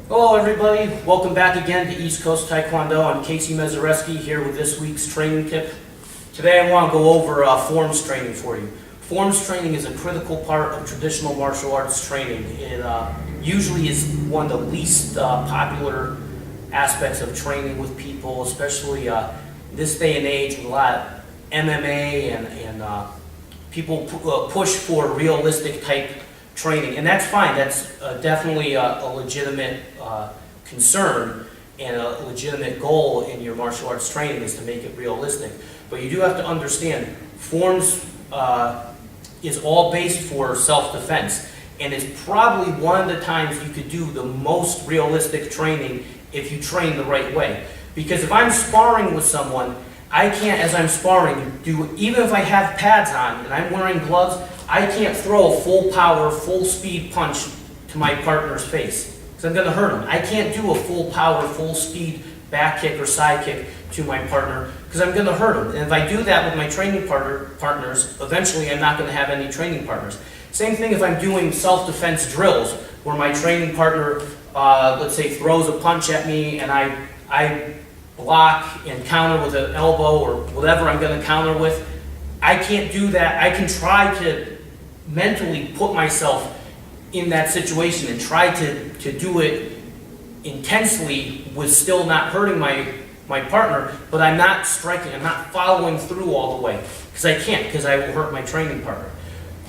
Hello everybody, welcome back again to East Coast Taekwondo. I'm Casey Mazereski here with this week's training tip. Today I want to go over forms training for you. Forms training is a critical part of traditional martial arts training. It usually is one of the least popular aspects of training with people, especially this day and age with a lot of MMA and people push for realistic type training, and that's fine. That's definitely a legitimate concern and a legitimate goal in your martial arts training is to make it realistic. But you do have to understand, forms is all based for self-defense, and it's probably one of the times you could do the most realistic training if you train the right way. Because if I'm sparring with someone, I can't, as I'm sparring, even if I have pads on and I'm wearing gloves, I can't throw a full power, full speed punch to my partner's face, because I'm going to hurt him. I can't do a full power, full speed back kick or side kick to my partner, because I'm going to hurt him. And if I do that with my training partners, eventually I'm not going to have any training partners. Same thing if I'm doing self-defense drills, where my training partner, let's say, throws a punch at me, and I block and counter with an elbow or whatever I'm going to counter with. I can't do that. I can try to mentally put myself in that situation and try to do it intensely with still not hurting my partner, but I'm not striking, I'm not following through all the way, because I can't, because I will hurt my training partner.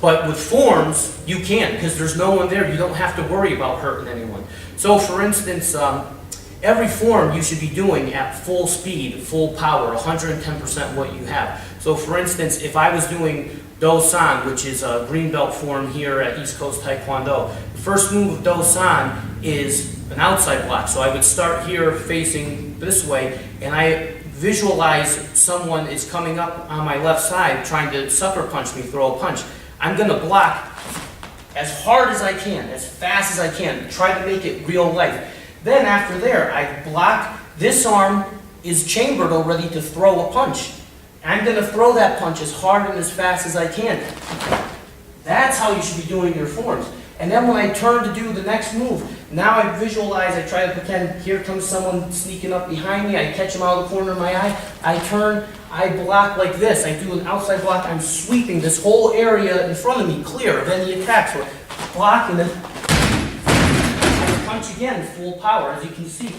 But with forms, you can, because there's no one there. You don't have to worry about hurting anyone. So for instance, every form you should be doing at full speed, full power, 110% what you have. So for instance, if I was doing Do San, which is a green belt form here at East Coast Taekwondo, the first move of Do San is an outside block. So I would start here facing this way, and I visualize someone is coming up on my left side trying to sucker punch me, throw a punch. I'm going to block as hard as I can, as fast as I can, try to make it real life. Then after there, I block. This arm is chambered already to throw a punch. I'm going to throw that punch as hard and as fast as I can. That's how you should be doing your forms. And then when I turn to do the next move, now I visualize, I try to pretend here comes someone sneaking up behind me, I catch him out of the corner of my eye, I turn, I block like this, I do an outside block, I'm sweeping this whole area in front of me clear of any attacks. So I block and then I punch again, full power. As you can see,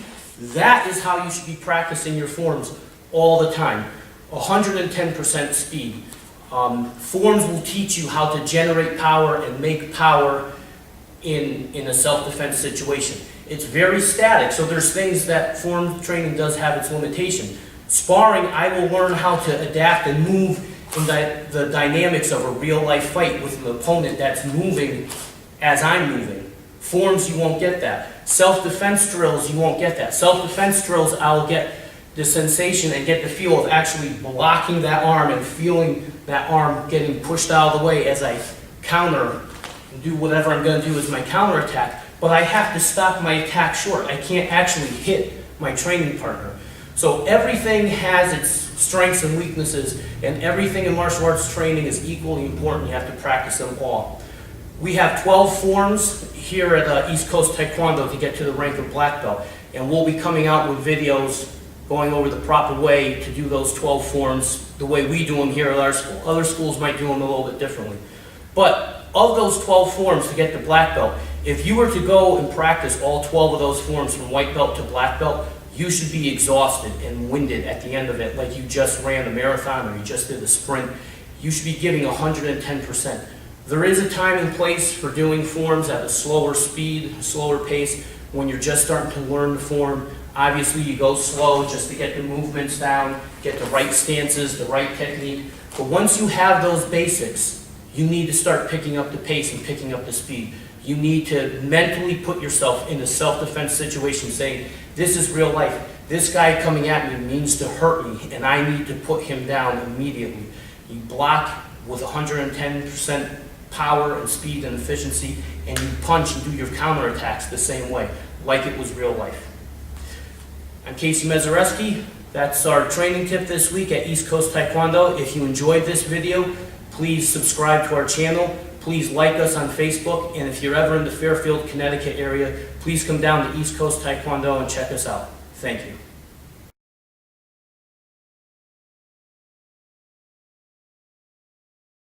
that is how you should be practicing your forms all the time. 110% speed. Forms will teach you how to generate power and make power in a self-defense situation. It's very static, so there's things that form training does have its limitation. Sparring, I will learn how to adapt and move in the dynamics of a real-life fight with an opponent that's moving as I'm moving. Forms, you won't get that. Self-defense drills, you won't get that. Self-defense drills, I'll get the sensation and get the feel of actually blocking that arm and feeling that arm getting pushed out of the way as I counter and do whatever I'm going to do as my counter attack. But I have to stop my attack short. I can't actually hit my training partner. So everything has its strengths and weaknesses, and everything in martial arts training is equally important. You have to practice them all. We have 12 forms here at East Coast Taekwondo to get to the rank of black belt, and we'll be coming out with videos going over the proper way to do those 12 forms the way we do them here at our school. Other schools might do them a little bit differently. But of those 12 forms to get to black belt, if you were to go and practice all 12 of those forms from white belt to black belt, you should be exhausted and winded at the end of it, like you just ran a marathon or you just did a sprint. You should be giving 110%. There is a time and place for doing forms at a slower speed, a slower pace, when you're just starting to learn the form. Obviously, you go slow just to get the movements down, get the right stances, the right technique. But once you have those basics, you need to start picking up the pace and picking up the speed. You need to mentally put yourself in a self-defense situation saying, this is real life. This guy coming at me means to hurt me, and I need to put him down immediately. You block with 110% power and speed and efficiency, and you punch and do your counterattacks the same way, like it was real life. I'm Casey Mazereski. That's our training tip this week at East Coast Taekwondo. If you enjoyed this video, please subscribe to our channel, please like us on Facebook, and if you're ever in the Fairfield, Connecticut area, please come down to East Coast Taekwondo and check us out. Thank you.